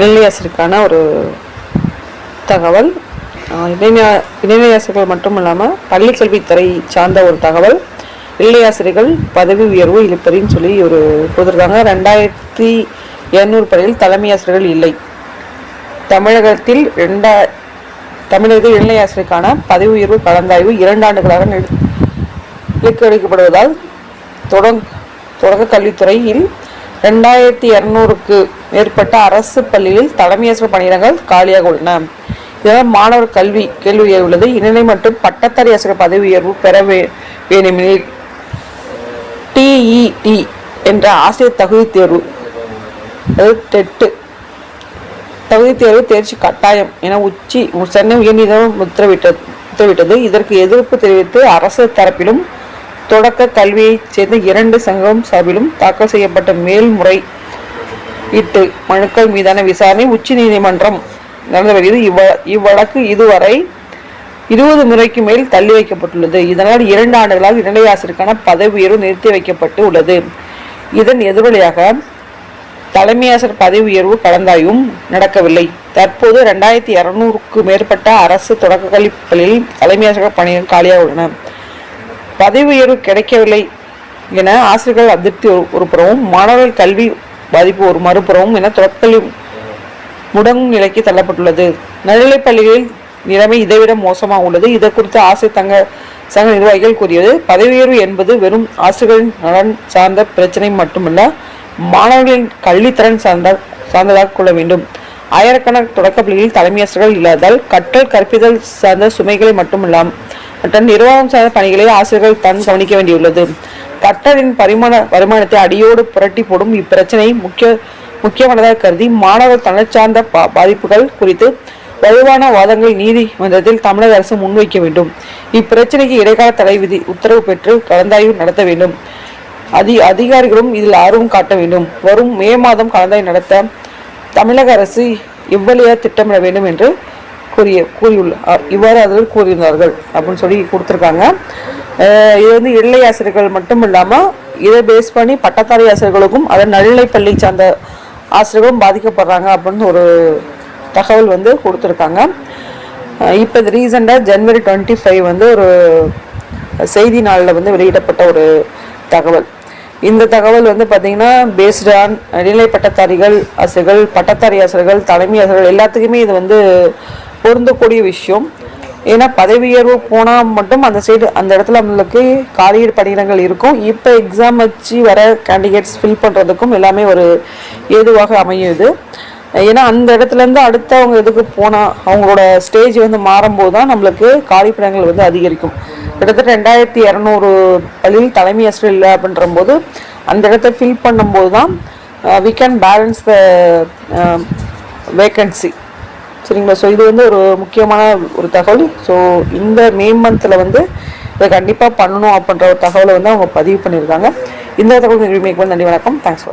இணையாசிரியருக்கான ஒரு தகவல். இணையாசிரியர்கள் மட்டும் இல்லாமல் பள்ளிக்கல்வித்துறை சார்ந்த ஒரு தகவல். இளையாசிரியர்கள் பதவி உயர்வு இழுப்பறின்னு சொல்லி ஒரு கொடுத்துருக்காங்க. 2200 பள்ளியில் தலைமை ஆசிரியர்கள் இல்லை. தமிழகத்தில் இளநிலை ஆசிரியருக்கான பதவி உயர்வு கலந்தாய்வு 2 ஆண்டுகளாக இழுக்கடிக்கப்படுவதால் தொடக்க கல்வித்துறையில் 2200க்கு மேற்பட்ட அரசு பள்ளியில் தலைமை ஆசிரியர் பணியிடங்கள் காலியாக உள்ளன. இதனால் மாணவர் கேள்வி உள்ளது. இணைநிலை மற்றும் பட்டதாரி ஆசிரியர் பதவி உயர்வு பெற வேண்டுமெனில் TET என்ற ஆசிரியர் தகுதி தேர்வு, டெட் தகுதி தேர்வு தேர்ச்சி கட்டாயம் என சென்னை உயர்நீதிமன்றம் உத்தரவிட்டது. இதற்கு எதிர்ப்பு தெரிவித்து அரசு தரப்பிலும் தொடக்க கல்வியை சேர்ந்த 2 சங்கம் சார்பிலும் தாக்கல் செய்யப்பட்ட மேல்முறையீட்டு மனுக்கள் மீதான விசாரணை உச்ச நீதிமன்றம் நடந்து வருகிறது. இவ்வழக்கு இதுவரை 20 முறைக்கு மேல் தள்ளி வைக்கப்பட்டுள்ளது. இதனால் 2 ஆண்டுகளாக இடைநிலை ஆசிரியருக்கான பதவி உயர்வு நிறுத்தி வைக்கப்பட்டு உள்ளது. இதன் எதிரொலியாக தலைமை ஆசிரியர் பதவி உயர்வு கலந்தாய்வும் நடக்கவில்லை. தற்போது 2200க்கு மேற்பட்ட அரசு தொடக்க கல்வி பள்ளியில் தலைமை ஆசிரியர் பணிகள் காலியாக உள்ளன. பதவி உயர்வு கிடைக்கவில்லை என ஆசிரியர்கள் அதிருப்தி ஒரு புறமும், மாணவர்கள் கல்வி பாதிப்பு ஒரு மறுபுறமும் என தொடக்கல்வி முடங்கும் நிலைக்கு தள்ளப்பட்டுள்ளது. நடுநிலைப் பள்ளிகளில் நிலைமை இதைவிட மோசமாக உள்ளது. இதை குறித்து ஆசிரியர் சங்க நிர்வாகிகள் கூறியது, பதவி உயர்வு என்பது வெறும் ஆசிரியர்களின் நலன் சார்ந்த பிரச்சனை மட்டுமல்ல, மாணவர்களின் கல்வித்திறன் சார்ந்ததாக கொள்ள வேண்டும். ஆயிரக்கணக்கான தொடக்க பள்ளிகளில் தலைமை ஆசிரியர்கள் இல்லாதால் கற்றல் கற்பித்தல் சார்ந்த சுமைகளை மற்ற நிர்வாகம் சார்ந்த பணிகளை ஆசிரியர்கள் தான் கவனிக்க வேண்டியுள்ளது. கற்றலின் வருமானத்தை அடியோடு புரட்டி போடும் இப்பிரச்சனை முக்கியமானதாக கருதி மாணவர் தனச் சார்ந்த பாதிப்புகள் குறித்து வலுவான வாதங்கள் நீதிமன்றத்தில் தமிழக அரசு முன்வைக்க வேண்டும். இப்பிரச்சனைக்கு இடைக்கால தடை உத்தரவு பெற்று கலந்தாய்வு நடத்த வேண்டும். அதிகாரிகளும் இதில் ஆர்வம் காட்ட வேண்டும். வரும் மே மாதம் கலந்தாய்வு நடத்த தமிழக அரசு எவ்வளியாக திட்டமிட வேண்டும் என்று இவ்வாறு அதில் கூறியிருந்தார்கள் அப்படின்னு சொல்லி கொடுத்துருக்காங்க. இது இடைநிலை ஆசிரியர்கள் மட்டும் இல்லாமல் இதை பேஸ் பண்ணி பட்டதாரி ஆசிரியர்களுக்கும் அதன் நடுநிலை பள்ளி சார்ந்த ஆசிரியர்களும் பாதிக்கப்படுறாங்க அப்படின்னு ஒரு தகவல் கொடுத்துருக்காங்க. இப்போ இது ரீசெண்டாக ஜனவரி 25 ஒரு செய்தி நாளில் வெளியிடப்பட்ட ஒரு தகவல். இந்த தகவல் பார்த்தீங்கன்னா பேஸ்டு ஆன் இடைநிலை பட்டதாரிகள் ஆசிரியர்கள், பட்டதாரி ஆசிரியர்கள், தலைமை ஆசிரியர்கள் எல்லாத்துக்குமே இது பொருந்தக்கூடிய விஷயம். ஏன்னா பதவி உயர்வு போனால் மட்டும் அந்த இடத்துல நம்மளுக்கு காலியிட பணியிடங்கள் இருக்கும். இப்போ எக்ஸாம் வச்சு வர கேண்டிடேட்ஸ் ஃபில் பண்ணுறதுக்கும் எல்லாமே ஒரு ஏதுவாக அமையுது. ஏன்னா அந்த இடத்துலேருந்து அடுத்தவங்க இதுக்கு போனால் அவங்களோட ஸ்டேஜ் மாறும்போது தான் நம்மளுக்கு காலிப்படங்கள் அதிகரிக்கும். கிட்டத்தட்ட 2200 பள்ளியில் தலைமை ஆசிரியர் இல்லை அப்படின்ற போது அந்த இடத்த ஃபில் பண்ணும்போது தான் we can balance the vacancy. சரிங்களா? ஸோ இது ஒரு முக்கியமான ஒரு தகவல். ஸோ இந்த மே மந்தில் இதை கண்டிப்பாக பண்ணணும் அப்படின்ற ஒரு தகவலை அவங்க பதிவு பண்ணியிருக்காங்க. இந்த தகவல் நன்றி வணக்கம். Thanks for